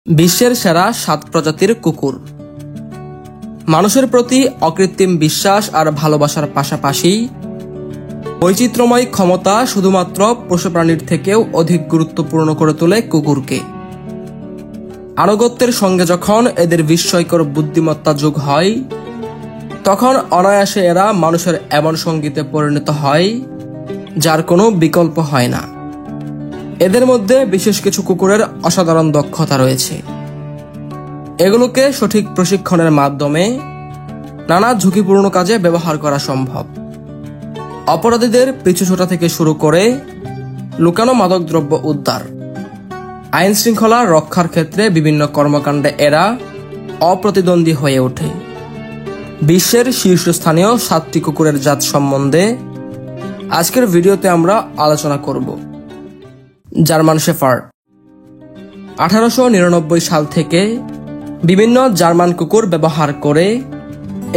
বিশ্বের সেরা 7 প্রজাতির কুকুর। মানুষের প্রতি অকৃত্রিম বিশ্বাস আর ভালোবাসার পাশাপাশি বৈচিত্র্যময় ক্ষমতা শুধুমাত্র পশু প্রাণীর থেকেও অধিক গুরুত্বপূর্ণ করে তোলে কুকুরকে। আনুগত্যের সঙ্গে যখন এদের বিস্ময়কর বুদ্ধিমত্তা যোগ হয়, তখন অনায়াসে এরা মানুষের এমন সঙ্গীতে পরিণত হয় যার কোনো বিকল্প হয় না। এদের মধ্যে বিশেষ কিছু কুকুরের অসাধারণ দক্ষতা রয়েছে। এগুলোকে সঠিক প্রশিক্ষণের মাধ্যমে নানা ঝুঁকিপূর্ণ কাজে ব্যবহার করা সম্ভব। অপরাধীদের পিছু ছোটা থেকে শুরু করে লুকানো মাদকদ্রব্য উদ্ধার, আইন শৃঙ্খলা রক্ষার ক্ষেত্রে বিভিন্ন কর্মকাণ্ডে এরা অপ্রতিদ্বন্দ্বী হয়ে ওঠে। বিশ্বের শীর্ষস্থানীয় 7টি কুকুরের জাত সম্বন্ধে আজকের ভিডিওতে আমরা আলোচনা করব। German shepherd. 1899 সাল থেকে বিভিন্ন জার্মান কুকুর ব্যবহার করে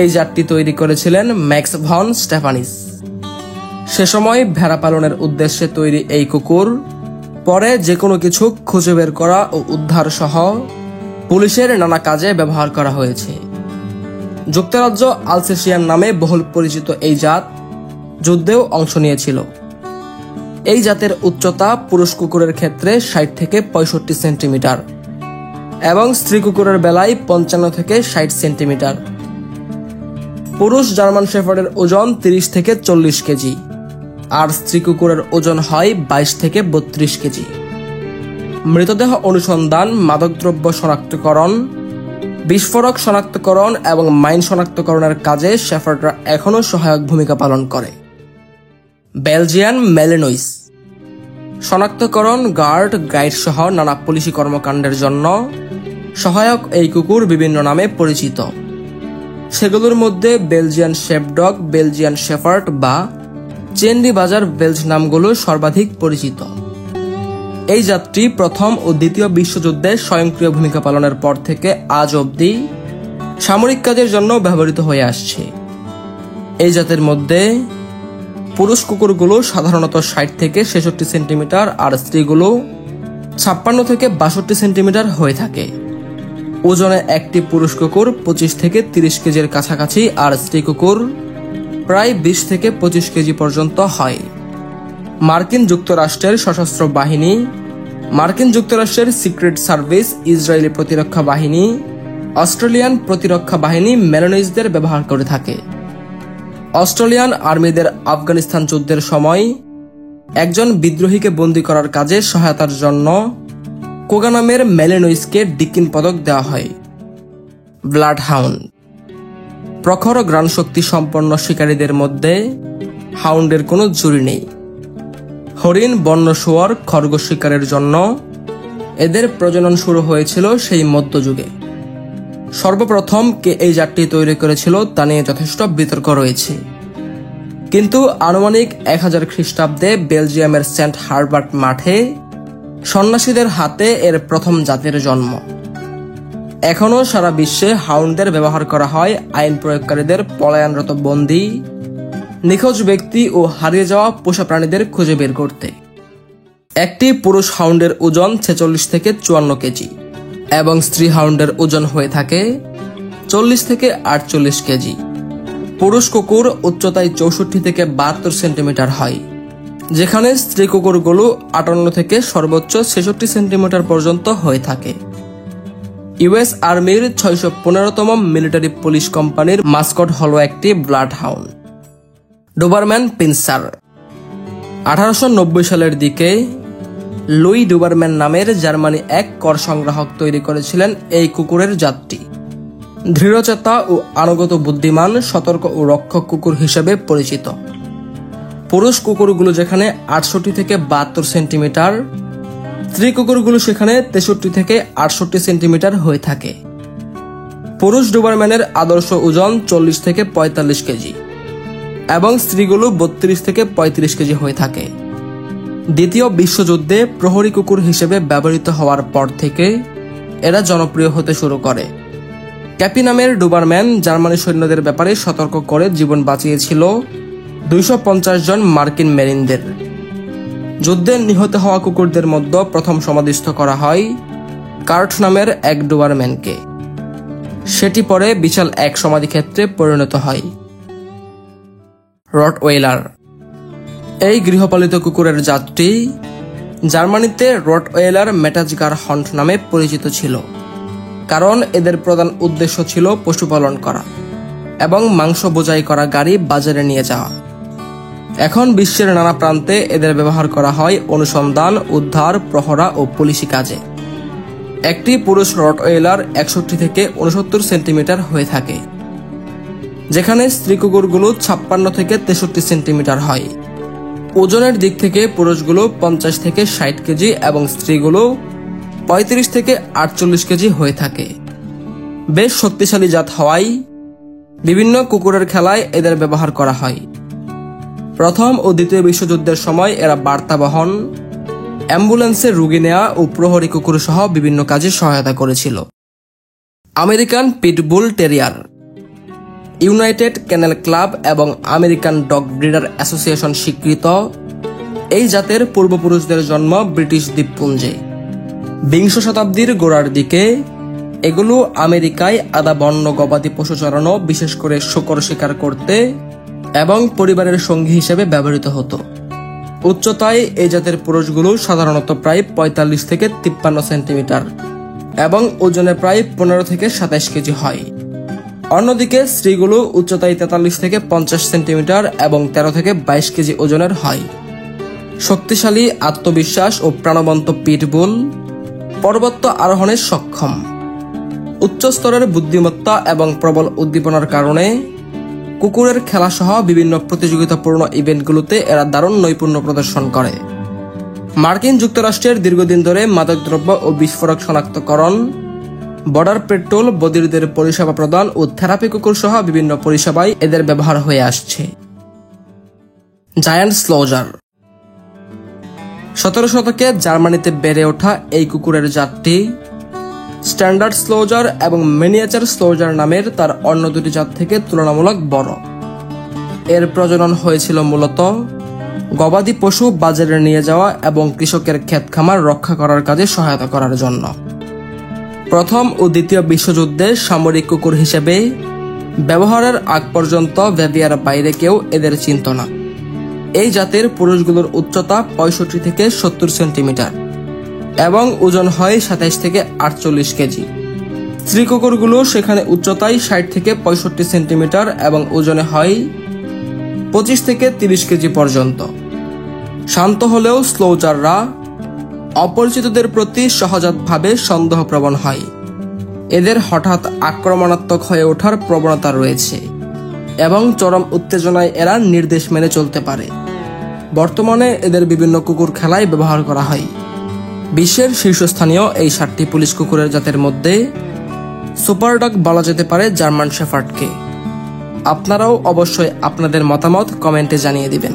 এই জাতটি তৈরি করেছিলেন ম্যাক্স ভন স্টেফানিস। সে সময় ভেড়া পালনের উদ্দেশ্যে তৈরি এই কুকুর পরে যে কোনো কিছু খুঁজে বের করা ও উদ্ধার সহ পুলিশের নানা কাজে ব্যবহার করা হয়েছে। যুক্তরাজ্য আলসেশিয়ান নামে বহুল পরিচিত এই জাত যুদ্ধেও অংশ নিয়েছিল। এই জাতের উচ্চতা পুরুষ কুকুরের ক্ষেত্রে 60 থেকে 65 সেন্টিমিটার এবং স্ত্রী কুকুরের বেলায় 55 থেকে 60 সেন্টিমিটার। পুরুষ জার্মান শেফার্ডের ওজন 30 থেকে 40 কেজি আর স্ত্রী কুকুরের ওজন হয় 22 থেকে 32 কেজি। মৃতদেহ অনুসন্ধান, মাদকদ্রব্য শনাক্তকরণ, বিস্ফোরক শনাক্তকরণ এবং মাইন শনাক্তকরণের কাজে শেফার্ডরা এখনও সহায়ক ভূমিকা পালন করে। বেলজিয়ান ম্যালিনোইস। শনাক্তকরণ, গাইড সহ নানা পুলিশি কর্মকাণ্ডের জন্য সহায়ক এই কুকুর বিভিন্ন নামে পরিচিত। সেগুলোর মধ্যে বেলজিয়ান শেপডগ, বেলজিয়ান শেফার্ড বা চেন্ডি বাজার বেলজ নামগুলো সর্বাধিক পরিচিত। এই জাতটি প্রথম ও দ্বিতীয় বিশ্বযুদ্ধে স্বয়ংক্রিয় ভূমিকা পালনের পর থেকে আজ অবধি সামরিক কাজের জন্য ব্যবহৃত হয়ে আসছে। এই জাতের মধ্যে পুরুষ কুকুরগুলো সাধারণত 60 থেকে 66 সেন্টিমিটার আর স্ত্রীগুলো 56 থেকে 62 সেন্টিমিটার হয়ে থাকে। ওজনে একটি পুরুষ কুকুর 25 থেকে 30 কেজির কাছাকাছি আর স্ত্রী কুকুর প্রায় 20 থেকে 25 কেজি পর্যন্ত হয়। মার্কিন যুক্তরাষ্ট্রের সশস্ত্র বাহিনী, মার্কিন যুক্তরাষ্ট্রের সিক্রেট সার্ভিস, ইসরায়েলি প্রতিরক্ষা বাহিনী, অস্ট্রেলিয়ান প্রতিরক্ষা বাহিনী ম্যালিনোইসদের ব্যবহার করে থাকে। অস্ট্রেলিয়ান আর্মিদের আফগানিস্তান যুদ্ধের সময় একজন বিদ্রোহীকে বন্দী করার কাজে সহায়তার জন্য কোগা নামের ম্যালিনোইসকে ডিকিন পদক দেওয়া হয়। Blood hound. প্রখর ঘ্রাণশক্তি সম্পন্ন শিকারীদের মধ্যে হাউন্ডের কোনো জুড়ি নেই। হরিণ, বন্য শুয়োর, খরগোশ শিকারের জন্য এদের প্রজনন শুরু হয়েছিল সেই মধ্যযুগে। সর্বপ্রথম কে এই জাতটি তৈরি করেছিল তা নিয়ে যথেষ্ট বিতর্ক রয়েছে, কিন্তু আনুমানিক 1000 খ্রিস্টাব্দে বেলজিয়ামের সেন্ট হার্বার্ট মাঠে সন্ন্যাসীদের হাতে এর প্রথম জাতের জন্ম। এখনও সারা বিশ্বে হাউন্ডের ব্যবহার করা হয় আইন প্রয়োগকারীদের পলায়নরত বন্দী, নিখোঁজ ব্যক্তি ও হারিয়ে যাওয়া পোষা প্রাণীদের খুঁজে বের করতে। একটি পুরুষ হাউন্ডের ওজন 46 থেকে 54 কেজি এবং স্ত্রী হাউন্ডের ওজন হয়ে থাকে 40 থেকে 48 কেজি। পুরুষ কুকুর উচ্চতায় 64 থেকে 72 সেন্টিমিটার হয়, যেখানে স্ত্রী কুকুরগুলো 58 থেকে সর্বোচ্চ 66 সেন্টিমিটার পর্যন্ত হয়ে থাকে। ইউএস আর্মির 615তম মিলিটারি পুলিশ কোম্পানির মাস্কট হলো একটি ব্লাড হাউন্ড। Dobermann pincer. 1890 সালের দিকে লুই ডোবারম্যান নামের জার্মানি এক কর সংগ্রাহক তৈরি করেছিলেন এই কুকুরের জাতটি। দৃঢ়চেতা ও আনুগত বুদ্ধিমান, সতর্ক ও রক্ষক কুকুর হিসেবে পরিচিত। পুরুষ কুকুরগুলো যেখানে 68 থেকে 72 সেন্টিমিটার, স্ত্রী কুকুরগুলো সেখানে 63 থেকে 68 সেন্টিমিটার হয়ে থাকে। পুরুষ ডোবারম্যানের আদর্শ ওজন 40 থেকে 45 কেজি এবং স্ত্রীগুলো 32 থেকে 35 কেজি হয়ে থাকে। দ্বিতীয় বিশ্বযুদ্ধে প্রহরী কুকুর হিসেবে ব্যবহৃত হওয়ার পর থেকে এরা জনপ্রিয় হতে শুরু করে। ক্যাপি নামের ডোবারম্যান জার্মানি সৈন্যদের ব্যাপারে সতর্ক করে জীবন বাঁচিয়েছিল 250 জন মার্কিন মেরিনদের। যুদ্ধে নিহত হওয়া কুকুরদের মধ্যে প্রথম সমাধিস্থ করা হয় কার্ট নামের এক ডোবারম্যানকে। সেটি পরে বিশাল এক সমাধিক্ষেত্রে পরিণত হয়। রটওয়েলার। এই গৃহপালিত কুকুরের জাতটি জার্মানিতে রটওয়েলার ম্যাটাজগার হন্ট নামে পরিচিত ছিল, কারণ এদের প্রধান উদ্দেশ্য ছিল পশুপালন করা এবং মাংস বোঝাই করা গাড়ি বাজারে নিয়ে যাওয়া। এখন বিশ্বের নানা প্রান্তে এদের ব্যবহার করা হয় অনুসন্ধান, উদ্ধার, প্রহরা ও পুলিশি কাজে। একটি পুরুষ রটওয়েলার 61 থেকে 69 সেন্টিমিটার হয়ে থাকে, যেখানে স্ত্রী কুকুরগুলো 56 থেকে 63 সেন্টিমিটার হয়। ওজনের দিক থেকে পুরুষগুলো 50 থেকে 60 কেজি এবং স্ত্রীগুলো 35 থেকে 48 কেজি হয়ে থাকে। বেশ শক্তিশালী জাত হওয়ায় বিভিন্ন কুকুরের খেলায় এদের ব্যবহার করা হয়। প্রথম ও দ্বিতীয় বিশ্বযুদ্ধের সময় এরা বার্তা বহন, অ্যাম্বুলেন্সে রোগী নেওয়া ও প্রহরী কুকুর সহ বিভিন্ন কাজে সহায়তা করেছিল। American pit bull terrier. United Kennel Club এবং আমেরিকান ডগ ব্রিডার অ্যাসোসিয়েশন স্বীকৃত এই জাতের পূর্বপুরুষদের জন্ম ব্রিটিশ দ্বীপপুঞ্জে। বিংশ শতাব্দীর গোড়ার দিকে এগুলো আমেরিকায় আদা বন্য গবাদি পশু চড়ানো, বিশেষ করে শূকর শিকার করতে এবং পরিবারের সঙ্গী হিসেবে ব্যবহৃত হতো। উচ্চতায় এই জাতের পুরুষগুলো সাধারণত প্রায় 45 থেকে 53 সেন্টিমিটার এবং ওজনে প্রায় 15 থেকে 27 কেজি হয়। অন্যদিকে স্ত্রীগুলো উচ্চতায় 43 থেকে 50 সেন্টিমিটার এবং 13 থেকে 22 কেজি ওজনের হয়। শক্তিশালী, আত্মবিশ্বাস ও প্রাণবন্ত পিটবুল পর্বত আরোহণে সক্ষম। উচ্চ স্তরের বুদ্ধিমত্তা এবং প্রবল উদ্দীপনার কারণে কুকুরের খেলা সহ বিভিন্ন প্রতিযোগিতাপূর্ণ ইভেন্টগুলোতে এরা দারুণ নৈপুণ্য প্রদর্শন করে। মার্কিন যুক্তরাষ্ট্রের দীর্ঘদিন ধরে মাদকদ্রব্য ও বিস্ফোরক শনাক্তকরণ, বর্ডার পেট্রোল, বধিরদের পরিষেবা প্রদান ও থেরাপি কুকুর সহ বিভিন্ন পরিষেবায় এদের ব্যবহার হয়ে আসছে। জায়ান্ট স্লোজার। 17 শতকে জার্মানিতে বেড়ে ওঠা এই কুকুরের জাতটি স্ট্যান্ডার্ড স্লোজার এবং মিনিয়েচার স্লোজার নামের তার অন্য দুটি জাত থেকে তুলনামূলক বড়। এর প্রজনন হয়েছিল মূলত গবাদি পশু বাজারে নিয়ে যাওয়া এবং কৃষকের ক্ষেত খামার রক্ষা করার কাজে সহায়তা করার জন্য। প্রথম ও দ্বিতীয় বিশ্বযুদ্ধে সামরিক কুকুর হিসেবে ব্যবহারের আগ পর্যন্ত ব্যাভিয়ার বাইরে কেউ এদের চিনত না। এই জাতের পুরুষগুলোর উচ্চতা 65 থেকে 70 সেন্টিমিটার এবং ওজন হয় 27 থেকে 48 কেজি। স্ত্রী কুকুরগুলো সেখানে উচ্চতায় 60 থেকে 65 সেন্টিমিটার এবং ওজনে হয় 25 থেকে 30 কেজি পর্যন্ত। শান্ত হলেও স্লোজাররা অপরিচিতদের প্রতি সহজাতভাবে সন্দেহপ্রবণ হয়। এদের হঠাৎ আক্রমণাত্মক হয়ে ওঠার প্রবণতা রয়েছে এবং চরম উত্তেজনায় এরা নির্দেশ মেনে চলতে পারে। বর্তমানে এদের বিভিন্ন কুকুর খেলায় ব্যবহার করা হয়। বিশ্বের শীর্ষস্থানীয় এই 7টি পুলিশ কুকুরের জাতের মধ্যে সুপারডগ বলা যেতে পারে জার্মান শেফার্ডকে। আপনারাও অবশ্যই আপনাদের মতামত কমেন্টে জানিয়ে দিবেন।